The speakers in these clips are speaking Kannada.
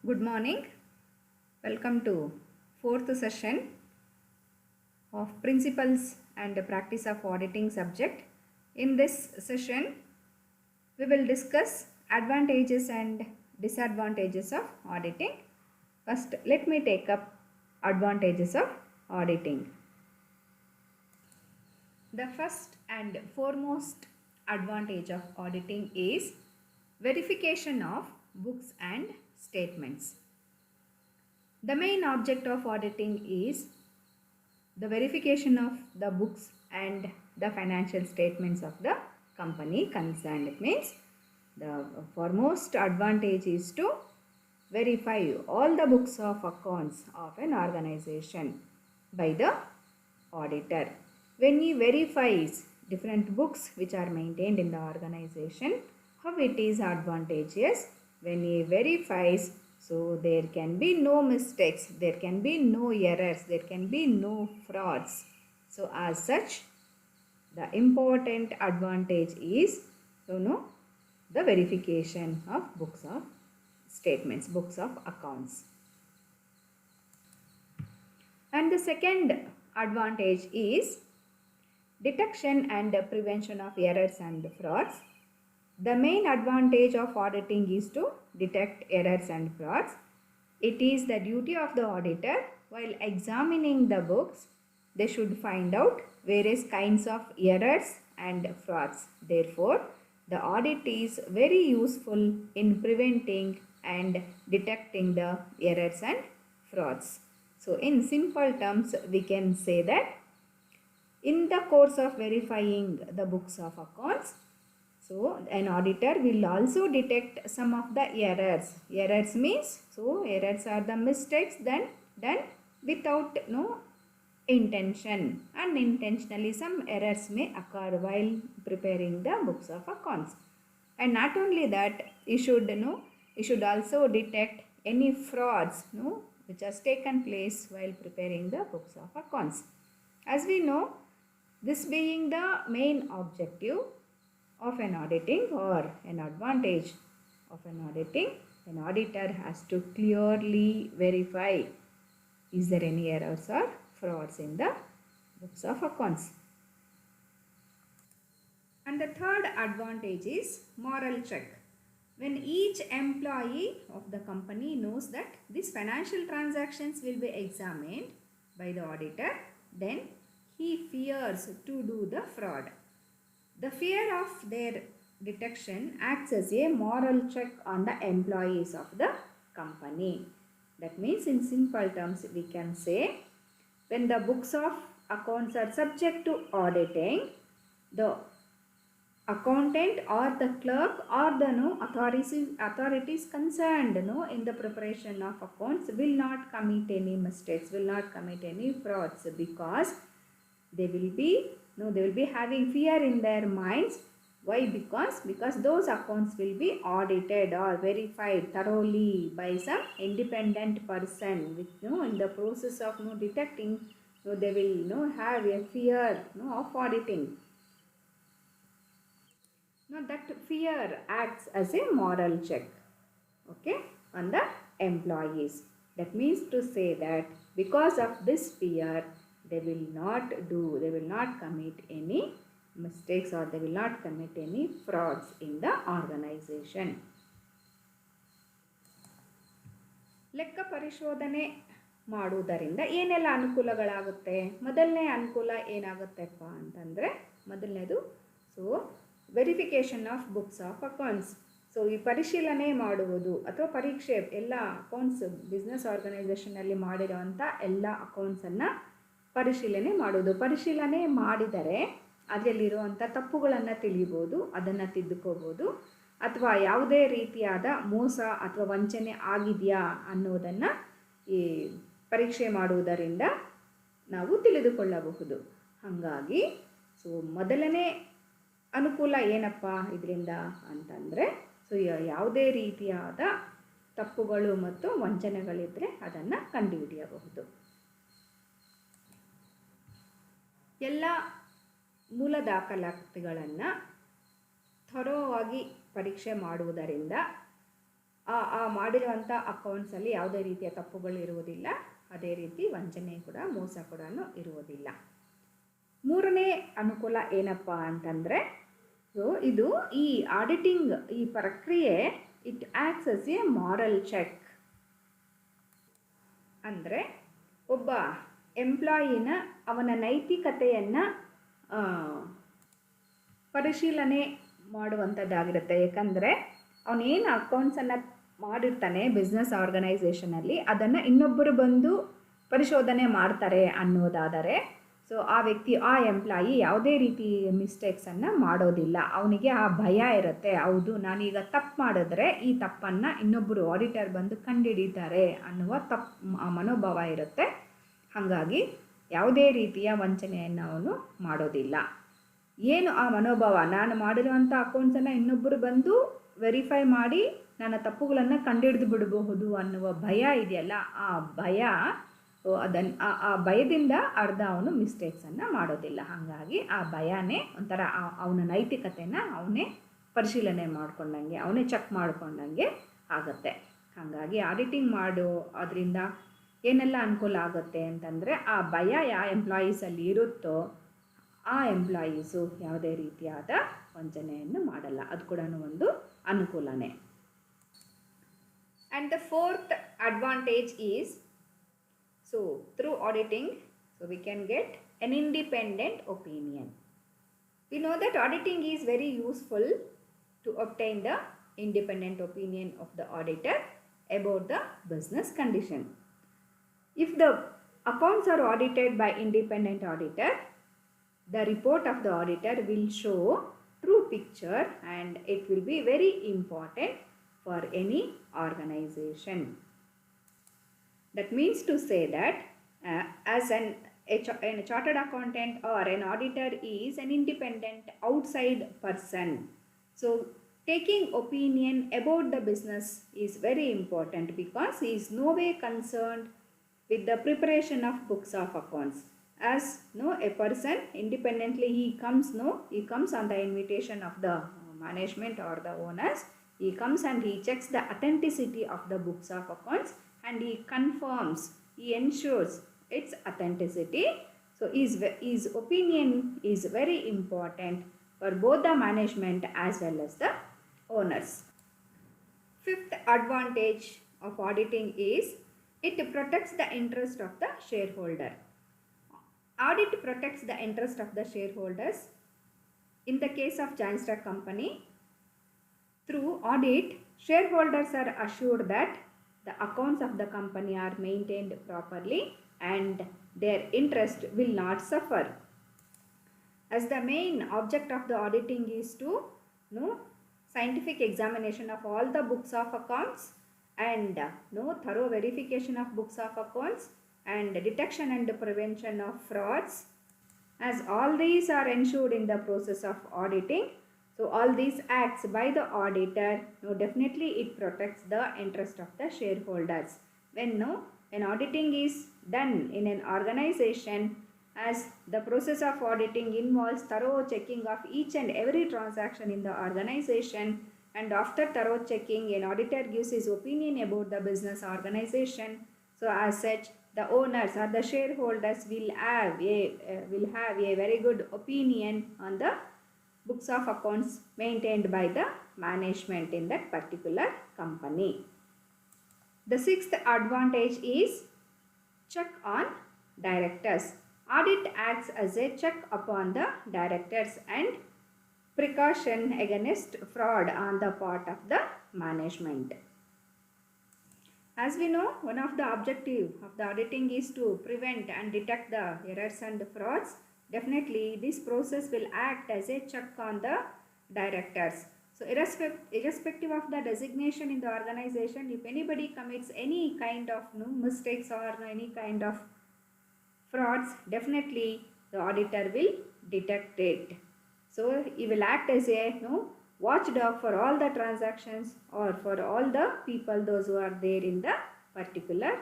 Good morning. Welcome to fourth session of Principles and Practice of Auditing subject. In this session, we will discuss advantages and disadvantages of auditing. First, let me take up advantages of auditing. The first and foremost advantage of auditing is verification of books and statements. The main object of auditing is the verification of the books and the financial statements of the company concerned. It means the foremost advantage is to verify all the books of accounts of an organization by the auditor. When he verifies different books which are maintained in the organization, how it is advantageous? When he verifies, so there can be no mistakes, there can be no errors, there can be no frauds. So as such, the important advantage is the verification of books of statements, books of accounts. And the second advantage is detection and prevention of errors and frauds. The main advantage of auditing is to detect errors and frauds. It is the duty of the auditor, while examining the books, they should find out various kinds of errors and frauds. Therefore, the audit is very useful in preventing and detecting the errors and frauds. So, in simple terms, we can say that in the course of verifying the books of accounts, so an auditor will also detect some of the errors. Errors means, so errors are the mistakes then done without no intention. Unintentionally some errors may occur while preparing the books of accounts. And not only that, you should also detect any frauds which has taken place while preparing the books of accounts. As we know, this being the main objective of an auditing or an advantage of an auditing, an auditor has to clearly verify is there any errors or frauds in the books of accounts. And the third advantage is moral check. When each employee of the company knows that these financial transactions will be examined by the auditor, then he fears to do the fraud. The fear of their detection acts as a moral check on the employees of the company. That means in simple terms we can say, when the books of accounts are subject to auditing, the accountant or the clerk or the authorities concerned in the preparation of accounts will not commit any mistakes, will not commit any frauds, because they will be having fear in their minds. Why? Because those accounts will be audited or verified thoroughly by some independent person, which in the process of detecting, they will have a fear of auditing. Now that fear acts as a moral check, okay, on the employees. That means to say that because of this fear, they will not commit any mistakes or they will not commit any frauds in the organization. ಲೆಕ್ಕ ಪರಿಶೋಧನೆ ಮಾಡುವುದರಿಂದ ಏನೆಲ್ಲ ಅನುಕೂಲಗಳಾಗುತ್ತೆ? ಮೊದಲನೇ ಅನುಕೂಲ ಏನಾಗುತ್ತೆಪ್ಪ ಅಂತಂದರೆ, ಮೊದಲನೇದು verification of books of accounts. So ಈ ಪರಿಶೀಲನೆ ಮಾಡುವುದು ಅಥವಾ ಪರೀಕ್ಷೆ, ಎಲ್ಲ ಅಕೌಂಟ್ಸ್ ಬಿಸ್ನೆಸ್ ಆರ್ಗನೈಸೇಷನಲ್ಲಿ ಮಾಡಿರೋವಂಥ ಎಲ್ಲ ಅಕೌಂಟ್ಸನ್ನು ಪರಿಶೀಲನೆ ಮಾಡುವುದು. ಪರಿಶೀಲನೆ ಮಾಡಿದರೆ ಅದರಲ್ಲಿರುವಂಥ ತಪ್ಪುಗಳನ್ನು ತಿಳಿಬೋದು, ಅದನ್ನು ತಿದ್ದುಕೋಬೋದು, ಅಥವಾ ಯಾವುದೇ ರೀತಿಯಾದ ಮೋಸ ಅಥವಾ ವಂಚನೆ ಆಗಿದೆಯಾ ಅನ್ನೋದನ್ನು ಈ ಪರೀಕ್ಷೆ ಮಾಡುವುದರಿಂದ ನಾವು ತಿಳಿದುಕೊಳ್ಳಬಹುದು. ಹಾಗಾಗಿ ಮೊದಲನೇ ಅನುಕೂಲ ಏನಪ್ಪ ಇದರಿಂದ ಅಂತಂದರೆ, ಯಾವುದೇ ರೀತಿಯಾದ ತಪ್ಪುಗಳು ಮತ್ತು ವಂಚನೆಗಳಿದ್ದರೆ ಅದನ್ನು ಕಂಡುಹಿಡಿಯಬಹುದು. ಎಲ್ಲ ಮೂಲ ದಾಖಲಾತಿಗಳನ್ನು ಥರೋವಾಗಿ ಪರೀಕ್ಷೆ ಮಾಡುವುದರಿಂದ ಆ ಮಾಡಿರುವಂಥ ಅಕೌಂಟ್ಸಲ್ಲಿ ಯಾವುದೇ ರೀತಿಯ ತಪ್ಪುಗಳು ಇರುವುದಿಲ್ಲ, ಅದೇ ರೀತಿ ವಂಚನೆ ಕೂಡ ಮೋಸ ಕೂಡ ಇರುವುದಿಲ್ಲ. ಮೂರನೇ ಅನುಕೂಲ ಏನಪ್ಪ ಅಂತಂದರೆ, ಸೊ ಇದು ಈ ಆಡಿಟಿಂಗ್ ಈ ಪ್ರಕ್ರಿಯೆ it acts as a moral check. ಅಂದರೆ ಒಬ್ಬ ಎಂಪ್ಲಾಯಿನ ಅವನ ನೈತಿಕತೆಯನ್ನು ಪರಿಶೀಲನೆ ಮಾಡುವಂಥದ್ದಾಗಿರುತ್ತೆ. ಯಾಕಂದರೆ ಅವನೇನು ಅಕೌಂಟ್ಸನ್ನು ಮಾಡಿರ್ತಾನೆ ಬಿಸ್ನೆಸ್ ಆರ್ಗನೈಸೇಷನಲ್ಲಿ, ಅದನ್ನು ಇನ್ನೊಬ್ಬರು ಬಂದು ಪರಿಶೋಧನೆ ಮಾಡ್ತಾರೆ ಅನ್ನೋದಾದರೆ, ಸೊ ಆ ವ್ಯಕ್ತಿ ಆ ಎಂಪ್ಲಾಯಿ ಯಾವುದೇ ರೀತಿ ಮಿಸ್ಟೇಕ್ಸನ್ನು ಮಾಡೋದಿಲ್ಲ. ಅವನಿಗೆ ಆ ಭಯ ಇರುತ್ತೆ, ಹೌದು ನಾನೀಗ ತಪ್ಪು ಮಾಡಿದ್ರೆ ಈ ತಪ್ಪನ್ನು ಇನ್ನೊಬ್ಬರು ಆಡಿಟರ್ ಬಂದು ಕಂಡುಹಿಡಿತಾರೆ ಅನ್ನುವ ಮನೋಭಾವ ಇರುತ್ತೆ. ಹಾಗಾಗಿ ಯಾವುದೇ ರೀತಿಯ ವಂಚನೆಯನ್ನು ಅವನು ಮಾಡೋದಿಲ್ಲ. ಏನು ಆ ಮನೋಭಾವ, ನಾನು ಮಾಡಿರುವಂಥ ಅಕೌಂಟ್ಸನ್ನು ಇನ್ನೊಬ್ಬರು ಬಂದು ವೆರಿಫೈ ಮಾಡಿ ನನ್ನ ತಪ್ಪುಗಳನ್ನು ಕಂಡುಹಿಡಿದು ಬಿಡಬಹುದು ಅನ್ನುವ ಭಯ ಇದೆಯಲ್ಲ, ಆ ಭಯ ಆ ಭಯದಿಂದ ಅರ್ಧ ಅವನು ಮಿಸ್ಟೇಕ್ಸನ್ನು ಮಾಡೋದಿಲ್ಲ. ಹಾಗಾಗಿ ಆ ಭಯನೇ ಒಂಥರ ಅವನ ನೈತಿಕತೆಯನ್ನು ಅವನೇ ಪರಿಶೀಲನೆ ಮಾಡಿಕೊಂಡಂಗೆ, ಅವನೇ ಚೆಕ್ ಮಾಡಿಕೊಂಡಂಗೆ ಆಗುತ್ತೆ. ಹಾಗಾಗಿ ಆಡಿಟಿಂಗ್ ಅದರಿಂದ ಏನೆಲ್ಲ ಅನುಕೂಲ ಆಗುತ್ತೆ ಅಂತಂದರೆ, ಆ ಭಯ ಯಾವ ಎಂಪ್ಲಾಯೀಸಲ್ಲಿ ಇರುತ್ತೋ ಆ ಎಂಪ್ಲಾಯೀಸು ಯಾವುದೇ ರೀತಿಯಾದ ವಂಚನೆಯನ್ನು ಮಾಡಲ್ಲ. ಅದು ಕೂಡ ಒಂದು ಅನುಕೂಲನೇ. And the fourth advantage is, so through auditing, so we can get an independent opinion. We know that auditing is very useful to obtain the independent opinion of the auditor about the business condition. If the accounts are audited by independent auditor, the report of the auditor will show true picture and it will be very important for any organization. That means to say that as a chartered accountant or an auditor is an independent outside person. So taking opinion about the business is very important because he is no way concerned with the preparation of books of accounts. As a person independently he comes on the invitation of the management or the owners. He comes and he checks the authenticity of the books of accounts and he confirms, he ensures its authenticity. So his opinion is very important for both the management as well as the owners. Fifth advantage of auditing is it protects the interest of the shareholder. Audit protects the interest of the shareholders. In the case of Giant Star Company, through audit, shareholders are assured that the accounts of the company are maintained properly and their interest will not suffer. As the main object of the auditing is to scientific examination of all the books of accounts and thorough verification of books of accounts and detection and prevention of frauds. As all these are ensured in the process of auditing, so all these acts by the auditor, definitely it protects the interest of the shareholders. When auditing is done in an organization, as the process of auditing involves thorough checking of each and every transaction in the organization, and after thorough checking, an auditor gives his opinion about the business organization. So as such, the owners or the shareholders will have a very good opinion on the books of accounts maintained by the management in that particular company. The sixth advantage is check on directors. Audit acts as a check upon the directors and precaution against fraud on the part of the management. As we know, one of the objectives of the auditing is to prevent and detect the errors and frauds. Definitely, this process will act as a check on the directors. So, irrespective of the designation in the organization, if anybody commits any kind of mistakes or any kind of frauds, definitely the auditor will detect it. So, he will act as a watchdog for all the transactions or for all the people, those who are there in the particular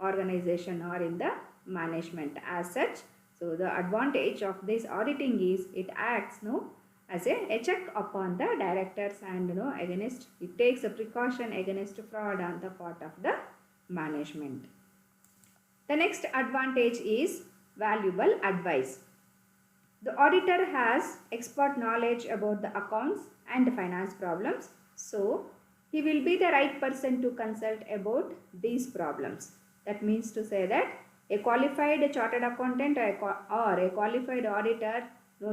organization or in the management as such. So the advantage of this auditing is it acts as a check upon the directors, and against it takes a precaution against fraud on the part of the management. The next advantage is valuable advice. The auditor has expert knowledge about the accounts and finance problems, so he will be the right person to consult about these problems. That means to say that a qualified chartered accountant or a qualified auditor,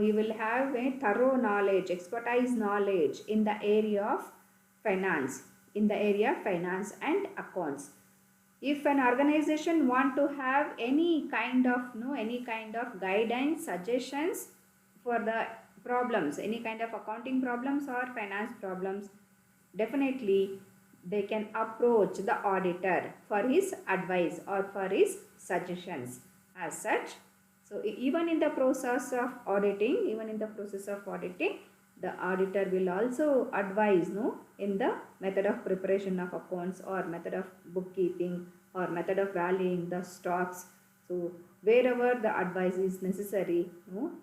he will have a thorough knowledge, expertise knowledge in the area of finance, and accounts. If an organization want to have any kind of guidance, suggestions for the problems, any kind of accounting problems or finance problems, definitely they can approach the auditor for his advice or for his suggestions as such. So even in the process of auditing, the auditor will also advise in the method of preparation of accounts or method of bookkeeping or method of valuing the stocks. So wherever the advice is necessary,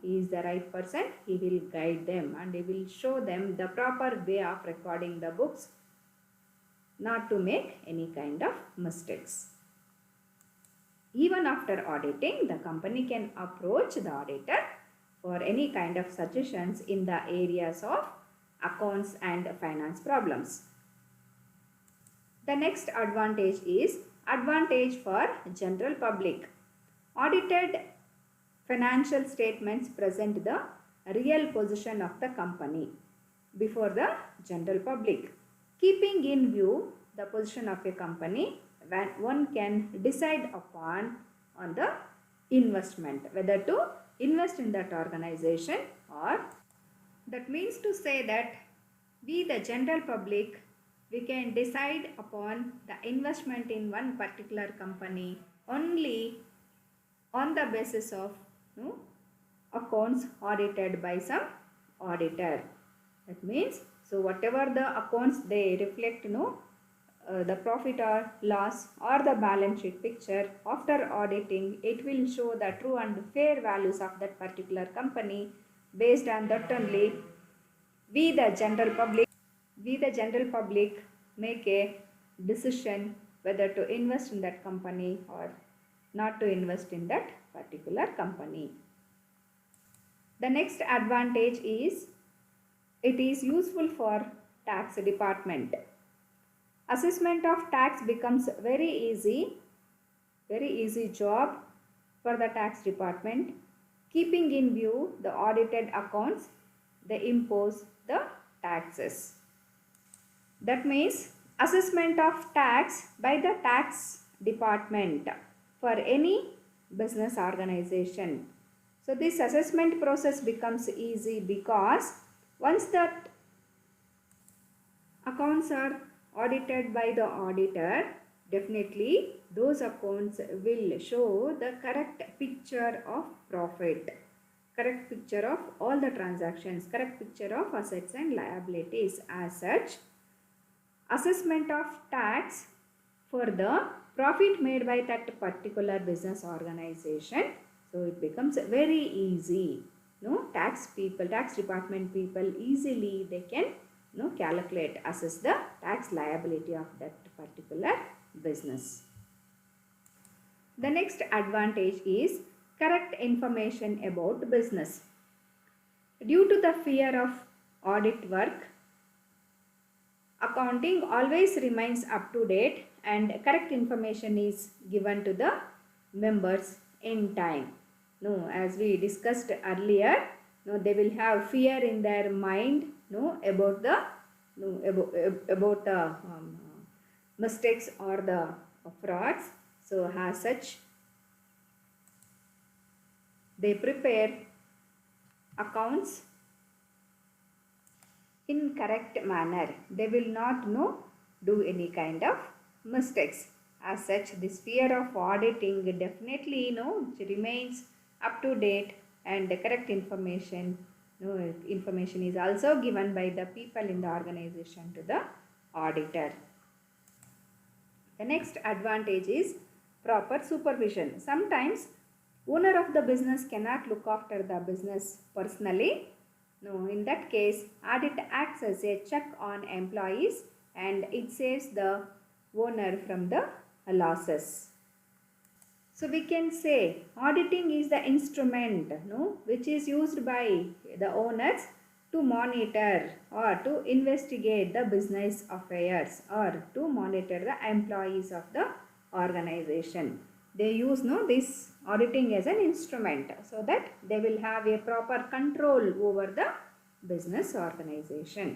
he is the right person. He will guide them and he will show them the proper way of recording the books, not to make any kind of mistakes. Even after auditing, the company can approach the auditor for any kind of suggestions in the areas of accounts and finance problems. The next advantage is advantage for general public. Audited financial statements present the real position of the company before the general public. Keeping in view the position of a company, when one can decide upon on the investment, whether to invest in that organization or. That means to say that we, the general public, we can decide upon the investment in one particular company only on the basis of accounts audited by some auditor. That means, so whatever the accounts they reflect the profit or loss or the balance sheet picture, after auditing it will show the true and fair values of that particular company. Based on that only we the general public make a decision whether to invest in that company or not to invest in that particular company. The next advantage is it is useful for tax department. Assessment of tax becomes very easy job for the tax department. Keeping in view the audited accounts, they impose the taxes. That means assessment of tax by the tax department for any business organization. So this assessment process becomes easy because once that accounts are audited by the auditor, definitely those accounts will show the correct picture of profit, correct picture of all the transactions, correct picture of assets and liabilities. As such, assessment of tax for the profit made by that particular business organization, so it becomes very easy. Tax department people easily they can calculate, assess the tax liability of that particular business. The next advantage is correct information about business. Due to the fear of audit work, accounting always remains up to date and correct information is given to the members in time. As we discussed earlier, they will have fear in their mind about the mistakes or the frauds. So as such, they prepare accounts in correct manner. They will not do any kind of mistakes. As such, this fear of auditing definitely remains up to date, and the correct information is also given by the people in the organization to the auditor. The next advantage is proper supervision. Sometimes owner of the business cannot look after the business personally. No, in that case, audit acts as a check on employees and it saves the owner from the losses. So we can say auditing is the instrument, no, which is used by the owners to monitor or to investigate the business affairs or to monitor the employees of the organization. They use this auditing as an instrument so that they will have a proper control over the business organization.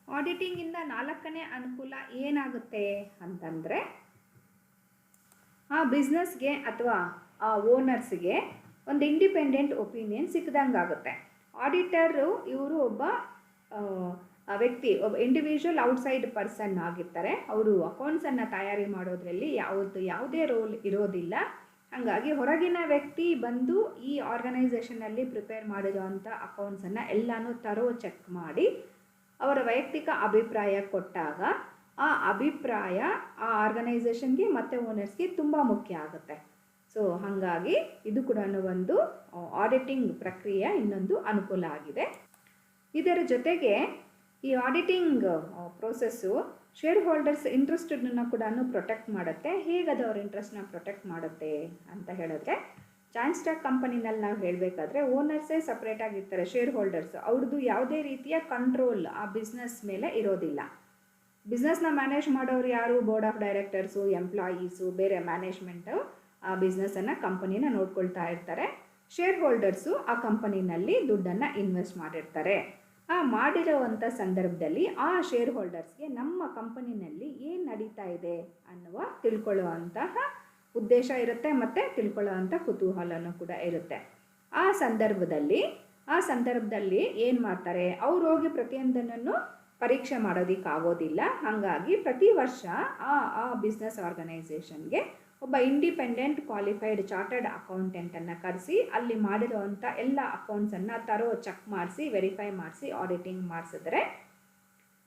Auditing ಇಂದ ನಾಲ್ಕನೇ ಅನುಕೂಲ ಏನಾಗುತ್ತೆ ಅಂತಂದರೆ, ಆ ಬಿಸ್ನೆಸ್ಗೆ ಅಥವಾ ಆ ಓನರ್ಸ್ಗೆ ಒಂದು ಇಂಡಿಪೆಂಡೆಂಟ್ ಒಪಿನಿಯನ್ ಸಿಕ್ಕದಂಗೆ ಆಗುತ್ತೆ. ಆಡಿಟರು ಇವರು ಒಬ್ಬ ವ್ಯಕ್ತಿ, ಒಬ್ಬ ಇಂಡಿವಿಜುವಲ್ ಔಟ್ಸೈಡ್ ಪರ್ಸನ್ ಆಗಿರ್ತಾರೆ. ಅವರು ಅಕೌಂಟ್ಸನ್ನು ತಯಾರಿ ಮಾಡೋದ್ರಲ್ಲಿ ಯಾವುದೇ ರೋಲ್ ಇರೋದಿಲ್ಲ. ಹಾಗಾಗಿ ಹೊರಗಿನ ವ್ಯಕ್ತಿ ಬಂದು ಈ ಆರ್ಗನೈಸೇಷನಲ್ಲಿ ಪ್ರಿಪೇರ್ ಮಾಡಿರೋವಂಥ ಅಕೌಂಟ್ಸನ್ನು ಎಲ್ಲನೂ ಚೆಕ್ ಮಾಡಿ ಅವರ ವೈಯಕ್ತಿಕ ಅಭಿಪ್ರಾಯ ಕೊಟ್ಟಾಗ ಆ ಅಭಿಪ್ರಾಯ ಆ ಆರ್ಗನೈಸೇಷನ್ಗೆ ಮತ್ತು ಓನರ್ಸ್ಗೆ ತುಂಬ ಮುಖ್ಯ ಆಗುತ್ತೆ. ಸೊ ಹಾಗಾಗಿ ಇದು ಕೂಡ ಒಂದು ಆಡಿಟಿಂಗ್ ಪ್ರಕ್ರಿಯೆ ಇನ್ನೊಂದು ಅನುಕೂಲ ಆಗಿದೆ. ಇದರ ಜೊತೆಗೆ ಈ ಆಡಿಟಿಂಗ್ ಪ್ರೋಸೆಸ್ಸು ಶೇರ್ ಹೋಲ್ಡರ್ಸ್ ಇಂಟ್ರೆಸ್ಟನ್ನು ಕೂಡ ಪ್ರೊಟೆಕ್ಟ್ ಮಾಡುತ್ತೆ. ಹೇಗದು ಅವ್ರ ಇಂಟ್ರೆಸ್ಟ್ನ ಪ್ರೊಟೆಕ್ಟ್ ಮಾಡುತ್ತೆ ಅಂತ ಹೇಳಿದ್ರೆ, ಜಾಯಿಂಟ್ ಸ್ಟಾಕ್ ಕಂಪನಿನಲ್ಲಿ ನಾವು ಹೇಳಬೇಕಾದ್ರೆ ಓನರ್ಸೇ ಸಪ್ರೇಟಾಗಿರ್ತಾರೆ. ಶೇರ್ ಹೋಲ್ಡರ್ಸ್ ಅವ್ರದ್ದು ಯಾವುದೇ ರೀತಿಯ ಕಂಟ್ರೋಲ್ ಆ ಬಿಸ್ನೆಸ್ ಮೇಲೆ ಇರೋದಿಲ್ಲ. ಬಿಸ್ನೆಸ್ನ ಮ್ಯಾನೇಜ್ ಮಾಡೋರು ಯಾರು? ಬೋರ್ಡ್ ಆಫ್ ಡೈರೆಕ್ಟರ್ಸು, ಎಂಪ್ಲಾಯೀಸು, ಬೇರೆ ಮ್ಯಾನೇಜ್ಮೆಂಟು ಆ ಬಿಸ್ನೆಸ್ಸನ್ನು ಕಂಪನಿನ ನೋಡ್ಕೊಳ್ತಾ ಇರ್ತಾರೆ. ಶೇರ್ ಹೋಲ್ಡರ್ಸು ಆ ಕಂಪನಿನಲ್ಲಿ ದುಡ್ಡನ್ನು ಇನ್ವೆಸ್ಟ್ ಮಾಡಿರ್ತಾರೆ. ಆ ಮಾಡಿರೋವಂಥ ಸಂದರ್ಭದಲ್ಲಿ ಆ ಶೇರ್ ಹೋಲ್ಡರ್ಸ್ಗೆ ನಮ್ಮ ಕಂಪನಿನಲ್ಲಿ ಏನು ನಡೀತಾ ಇದೆ ಅನ್ನುವ ತಿಳ್ಕೊಳ್ಳುವಂತಹ ಉದ್ದೇಶ ಇರುತ್ತೆ ಮತ್ತು ತಿಳ್ಕೊಳ್ಳುವಂಥ ಕುತೂಹಲನೂ ಕೂಡ ಇರುತ್ತೆ. ಆ ಸಂದರ್ಭದಲ್ಲಿ ಏನು ಮಾಡ್ತಾರೆ, ಅವ್ರು ಹೋಗಿ ಪ್ರತಿಯೊಂದನ್ನು ಪರೀಕ್ಷೆ ಮಾಡೋದಕ್ಕಾಗೋದಿಲ್ಲ. ಹಾಗಾಗಿ ಪ್ರತಿ ವರ್ಷ ಆ ಬಿಸ್ನೆಸ್ ಆರ್ಗನೈಸೇಷನ್ಗೆ ಒಬ್ಬ ಇಂಡಿಪೆಂಡೆಂಟ್ ಕ್ವಾಲಿಫೈಡ್ ಚಾರ್ಟರ್ಡ್ ಅಕೌಂಟೆಂಟನ್ನು ಕರೆಸಿ ಅಲ್ಲಿ ಮಾಡಿರುವಂಥ ಎಲ್ಲ ಅಕೌಂಟ್ಸನ್ನು ಚೆಕ್ ಮಾಡಿಸಿ ವೆರಿಫೈ ಮಾಡಿಸಿ ಆಡಿಟಿಂಗ್ ಮಾಡಿಸಿದ್ರೆ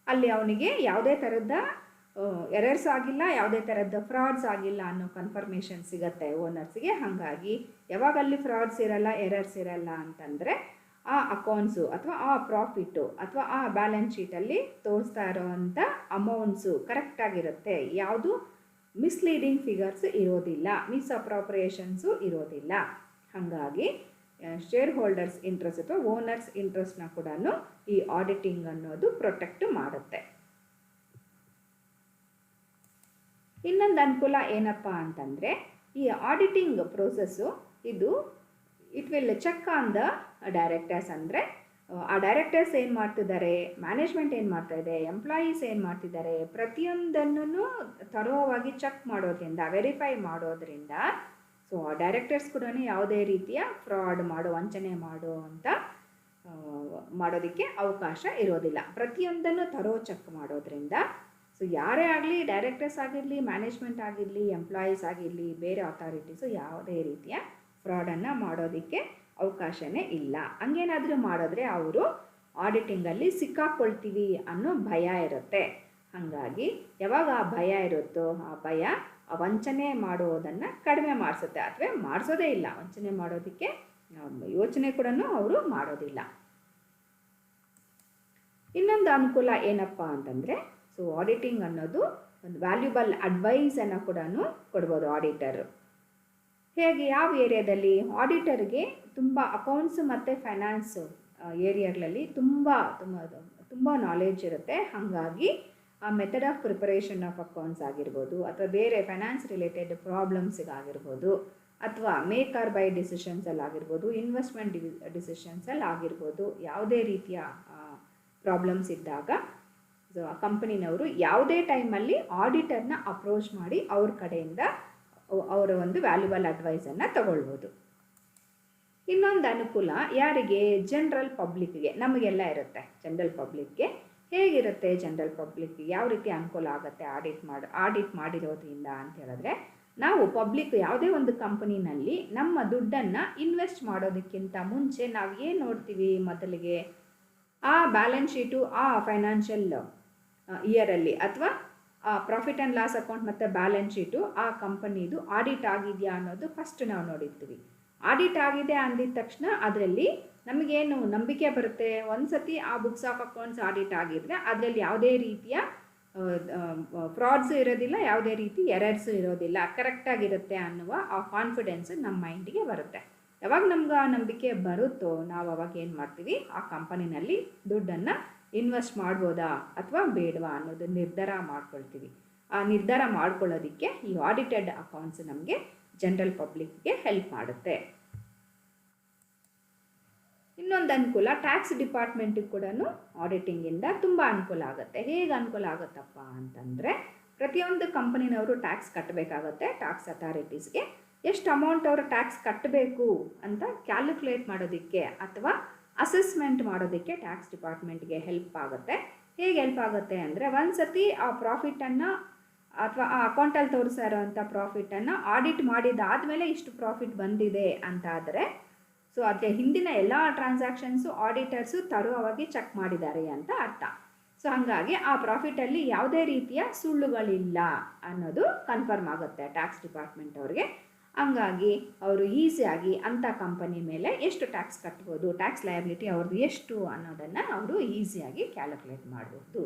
ಅಲ್ಲಿ ಅವನಿಗೆ ಯಾವುದೇ ಥರದ ಎರರ್ಸ್ ಆಗಿಲ್ಲ, ಯಾವುದೇ ಥರದ ಫ್ರಾಡ್ಸ್ ಆಗಿಲ್ಲ ಅನ್ನೋ ಕನ್ಫರ್ಮೇಷನ್ ಸಿಗುತ್ತೆ ಓನರ್ಸ್ಗೆ. ಹಾಗಾಗಿ ಯಾವಾಗಲ್ಲಿ ಫ್ರಾಡ್ಸ್ ಇರಲ್ಲ, ಎರರ್ಸ್ ಇರಲ್ಲ ಅಂತಂದರೆ ಆ ಅಕೌಂಟ್ಸು ಅಥವಾ ಆ ಪ್ರಾಫಿಟ್ಟು ಅಥವಾ ಆ ಬ್ಯಾಲೆನ್ಸ್ ಶೀಟಲ್ಲಿ ತೋರಿಸ್ತಾ ಇರೋವಂಥ ಅಮೌಂಟ್ಸು ಕರೆಕ್ಟಾಗಿರುತ್ತೆ. ಯಾವುದು ಮಿಸ್ಲೀಡಿಂಗ್ ಫಿಗರ್ಸ್ ಇರೋದಿಲ್ಲ, ಮಿಸ್ಅಪ್ರಾಪ್ರಿಯೇಷನ್ಸು ಇರೋದಿಲ್ಲ. ಹಾಗಾಗಿ ಶೇರ್ ಹೋಲ್ಡರ್ಸ್ ಇಂಟ್ರೆಸ್ಟ್ ಅಥವಾ ಓನರ್ಸ್ ಇಂಟ್ರೆಸ್ಟ್ನ ಕೂಡ ಈ ಆಡಿಟಿಂಗ್ ಅನ್ನೋದು ಪ್ರೊಟೆಕ್ಟ್ ಮಾಡುತ್ತೆ. ಇನ್ನೊಂದು ಅನುಕೂಲ ಏನಪ್ಪ ಅಂತಂದರೆ, ಈ auditing process it will check on the directors. ಅಂದರೆ ಆ ಡೈರೆಕ್ಟರ್ಸ್ ಏನು ಮಾಡ್ತಿದ್ದಾರೆ, ಮ್ಯಾನೇಜ್ಮೆಂಟ್ ಏನು ಮಾಡ್ತಾಯಿದೆ, ಎಂಪ್ಲಾಯೀಸ್ ಏನು ಮಾಡ್ತಿದ್ದಾರೆ, ಪ್ರತಿಯೊಂದನ್ನು ಥರೋವಾಗಿ ಚೆಕ್ ಮಾಡೋದ್ರಿಂದ, ವೆರಿಫೈ ಮಾಡೋದ್ರಿಂದ ಸೊ ಡೈರೆಕ್ಟರ್ಸ್ ಕೂಡ ಯಾವುದೇ ರೀತಿಯ ಫ್ರಾಡ್ ವಂಚನೆ ಮಾಡೋದಕ್ಕೆ ಅವಕಾಶ ಇರೋದಿಲ್ಲ. ಪ್ರತಿಯೊಂದನ್ನು ಚೆಕ್ ಮಾಡೋದ್ರಿಂದ ಸೊ ಯಾರೇ ಆಗಲಿ, ಡೈರೆಕ್ಟರ್ಸ್ ಆಗಿರಲಿ, ಮ್ಯಾನೇಜ್ಮೆಂಟ್ ಆಗಿರಲಿ, ಎಂಪ್ಲಾಯೀಸ್ ಆಗಿರಲಿ, ಬೇರೆ ಅಥಾರಿಟೀಸು ಯಾವುದೇ ರೀತಿಯ ಫ್ರಾಡನ್ನು ಮಾಡೋದಕ್ಕೆ ಅವಕಾಶನೇ ಇಲ್ಲ. ಹಂಗೇನಾದರೂ ಮಾಡಿದ್ರೆ ಅವರು ಆಡಿಟಿಂಗಲ್ಲಿ ಸಿಕ್ಕಾಕೊಳ್ತೀವಿ ಅನ್ನೋ ಭಯ ಇರುತ್ತೆ. ಹಾಗಾಗಿ ಯಾವಾಗ ಆ ಭಯ ಇರುತ್ತೋ ಆ ಭಯ ವಂಚನೆ ಮಾಡೋದನ್ನು ಕಡಿಮೆ ಮಾಡಿಸುತ್ತೆ, ಅಥವಾ ಮಾಡಿಸೋದೇ ಇಲ್ಲ, ವಂಚನೆ ಮಾಡೋದಕ್ಕೆ ಯೋಚನೆ ಕೂಡ ಅವರು ಮಾಡೋದಿಲ್ಲ. ಇನ್ನೊಂದು ಅನುಕೂಲ ಏನಪ್ಪ ಅಂತಂದರೆ, ಸೊ ಆಡಿಟಿಂಗ್ ಅನ್ನೋದು ಒಂದು ವ್ಯಾಲ್ಯೂಬಲ್ ಅಡ್ವೈಸನ್ನು ಕೂಡ ಕೊಡ್ಬೋದು ಆಡಿಟರು. ಹೇಗೆ, ಯಾವ ಏರಿಯಾದಲ್ಲಿ? ಆಡಿಟರ್ಗೆ ತುಂಬ ಅಕೌಂಟ್ಸ್ ಮತ್ತು ಫೈನಾನ್ಸ್ ಏರಿಯಾಗಳಲ್ಲಿ ತುಂಬ ನಾಲೆಡ್ಜ್ ಇರುತ್ತೆ. ಹಾಗಾಗಿ ಆ method of preparation of accounts ಆಗಿರ್ಬೋದು, ಅಥವಾ ಬೇರೆ ಫೈನಾನ್ಸ್ ರಿಲೇಟೆಡ್ ಪ್ರಾಬ್ಲಮ್ಸಿಗಾಗಿರ್ಬೋದು, ಅಥವಾ ಮೇಕ್ ಆರ್ ಬೈ ಡಿಸಿಷನ್ಸಲ್ಲಿ ಆಗಿರ್ಬೋದು, ಇನ್ವೆಸ್ಟ್ಮೆಂಟ್ ಡಿಸಿಷನ್ಸಲ್ಲಿ ಆಗಿರ್ಬೋದು, ಯಾವುದೇ ರೀತಿಯ ಪ್ರಾಬ್ಲಮ್ಸ್ ಇದ್ದಾಗ ಸೊ ಆ ಕಂಪನಿನವರು ಯಾವುದೇ ಟೈಮಲ್ಲಿ ಆಡಿಟರ್ನ ಅಪ್ರೋಚ್ ಮಾಡಿ ಅವ್ರ ಕಡೆಯಿಂದ ಅವರ ಒಂದು ವ್ಯಾಲ್ಯೂಬಲ್ ಅಡ್ವೈಸನ್ನು ತಗೊಳ್ಬೋದು. ಇನ್ನೊಂದು ಅನುಕೂಲ ಯಾರಿಗೆ? ಜನರಲ್ ಪಬ್ಲಿಕ್ಗೆ, ನಮಗೆಲ್ಲ ಇರುತ್ತೆ. ಜನರಲ್ ಪಬ್ಲಿಕ್ಗೆ ಹೇಗಿರುತ್ತೆ? ಜನರಲ್ ಪಬ್ಲಿಕ್ಗೆ ಯಾವ ರೀತಿ ಅನುಕೂಲ ಆಗುತ್ತೆ ಆಡಿಟ್ ಮಾಡಿರೋದ್ರಿಂದ ಅಂತ ಹೇಳಿದ್ರೆ, ನಾವು ಪಬ್ಲಿಕ್ ಯಾವುದೇ ಒಂದು ಕಂಪನಿನಲ್ಲಿ ನಮ್ಮ ದುಡ್ಡನ್ನು ಇನ್ವೆಸ್ಟ್ ಮಾಡೋದಕ್ಕಿಂತ ಮುಂಚೆ ನಾವು ಏನು ನೋಡ್ತೀವಿ? ಮೊದಲಿಗೆ ಆ ಬ್ಯಾಲೆನ್ಸ್ ಶೀಟು, ಆ ಫೈನಾನ್ಷಿಯಲ್ ಇಯರಲ್ಲಿ ಅಥವಾ ಆ ಪ್ರಾಫಿಟ್ ಆ್ಯಂಡ್ ಲಾಸ್ ಅಕೌಂಟ್ ಮತ್ತು ಬ್ಯಾಲೆನ್ಸ್ ಶೀಟು ಆ ಕಂಪನಿದು ಆಡಿಟ್ ಆಗಿದೆಯಾ ಅನ್ನೋದು ಫಸ್ಟ್ ನಾವು ನೋಡಿರ್ತೀವಿ. ಆಡಿಟ್ ಆಗಿದೆ ಅಂದಿದ ತಕ್ಷಣ ಅದರಲ್ಲಿ ನಮಗೇನು ನಂಬಿಕೆ ಬರುತ್ತೆ, ಒಂದು ಸತಿ ಆ ಬುಕ್ಸ್ ಆಫ್ ಅಕೌಂಟ್ಸ್ ಆಡಿಟ್ ಆಗಿದ್ರೆ ಅದರಲ್ಲಿ ಯಾವುದೇ ರೀತಿಯ ಫ್ರಾಡ್ಸು ಇರೋದಿಲ್ಲ, ಯಾವುದೇ ರೀತಿ ಎರರ್ಸು ಇರೋದಿಲ್ಲ, ಕರೆಕ್ಟಾಗಿರುತ್ತೆ ಅನ್ನುವ ಆ ಕಾನ್ಫಿಡೆನ್ಸ್ ನಮ್ಮ ಮೈಂಡಿಗೆ ಬರುತ್ತೆ. ಯಾವಾಗ ನಮ್ಗೆ ಆ ನಂಬಿಕೆ ಬರುತ್ತೋ ನಾವು ಅವಾಗ ಏನು ಮಾಡ್ತೀವಿ, ಆ ಕಂಪನಿನಲ್ಲಿ ದುಡ್ಡನ್ನು ಇನ್ವೆಸ್ಟ್ ಮಾಡ್ಬೋದಾ ಅಥವಾ ಬೇಡವಾ ಅನ್ನೋದು ನಿರ್ಧಾರ ಮಾಡ್ಕೊಳ್ತೀವಿ. ಆ ನಿರ್ಧಾರ ಮಾಡ್ಕೊಳ್ಳೋದಕ್ಕೆ ಈ ಆಡಿಟೆಡ್ ಅಕೌಂಟ್ಸ್ ನಮಗೆ ಜನರಲ್ ಪಬ್ಲಿಕ್ಗೆ ಹೆಲ್ಪ್ ಮಾಡುತ್ತೆ. ಇನ್ನೊಂದು ಅನುಕೂಲ, ಟ್ಯಾಕ್ಸ್ ಡಿಪಾರ್ಟ್ಮೆಂಟಿಗೆ ಕೂಡ ಆಡಿಟಿಂಗಿಂದ ತುಂಬ ಅನುಕೂಲ ಆಗುತ್ತೆ. ಹೇಗೆ ಅನುಕೂಲ ಆಗುತ್ತಪ್ಪ ಅಂತಂದರೆ, ಪ್ರತಿಯೊಂದು ಕಂಪನಿನವರು ಟ್ಯಾಕ್ಸ್ ಕಟ್ಟಬೇಕಾಗತ್ತೆ. ಟ್ಯಾಕ್ಸ್ ಅಥಾರಿಟೀಸ್ಗೆ ಎಷ್ಟು ಅಮೌಂಟ್ ಅವರು ಟ್ಯಾಕ್ಸ್ ಕಟ್ಟಬೇಕು ಅಂತ ಕ್ಯಾಲ್ಕುಲೇಟ್ ಮಾಡೋದಕ್ಕೆ ಅಥವಾ ಅಸೆಸ್ಮೆಂಟ್ ಮಾಡೋದಕ್ಕೆ ಟ್ಯಾಕ್ಸ್ ಡಿಪಾರ್ಟ್ಮೆಂಟ್ಗೆ ಹೆಲ್ಪ್ ಆಗುತ್ತೆ. ಹೇಗೆ ಹೆಲ್ಪ್ ಆಗುತ್ತೆ ಅಂದರೆ, ಒಂದು ಸತಿ ಆ ಪ್ರಾಫಿಟನ್ನು ಅಥವಾ ಆ ಅಕೌಂಟಲ್ಲಿ ತೋರಿಸ್ತಾ ಇರೋವಂಥ ಪ್ರಾಫಿಟನ್ನು ಆಡಿಟ್ ಮಾಡಿದಾದಮೇಲೆ ಇಷ್ಟು ಪ್ರಾಫಿಟ್ ಬಂದಿದೆ ಅಂತಾದರೆ, ಸೊ ಅದಕ್ಕೆ ಹಿಂದಿನ ಎಲ್ಲ ಟ್ರಾನ್ಸಾಕ್ಷನ್ಸು ಆಡಿಟರ್ಸು ತರುವಾಗಿ ಚೆಕ್ ಮಾಡಿದ್ದಾರೆ ಅಂತ ಅರ್ಥ. ಸೊ ಹಾಗಾಗಿ ಆ ಪ್ರಾಫಿಟಲ್ಲಿ ಯಾವುದೇ ರೀತಿಯ ಸುಳ್ಳುಗಳಿಲ್ಲ ಅನ್ನೋದು ಕನ್ಫರ್ಮ್ ಆಗುತ್ತೆ ಟ್ಯಾಕ್ಸ್ ಡಿಪಾರ್ಟ್ಮೆಂಟ್ ಅವ್ರಿಗೆ. ಹಂಗಾಗಿ ಅವರು ಈಸಿಯಾಗಿ ಅಂಥ ಕಂಪನಿ ಮೇಲೆ ಎಷ್ಟು ಟ್ಯಾಕ್ಸ್ ಕಟ್ಬೋದು, ಟ್ಯಾಕ್ಸ್ ಲಯಬಿಲಿಟಿ ಅವ್ರದ್ದು ಎಷ್ಟು ಅನ್ನೋದನ್ನು ಅವರು ಈಸಿಯಾಗಿ ಕ್ಯಾಲ್ಕುಲೇಟ್ ಮಾಡ್ಬೋದು.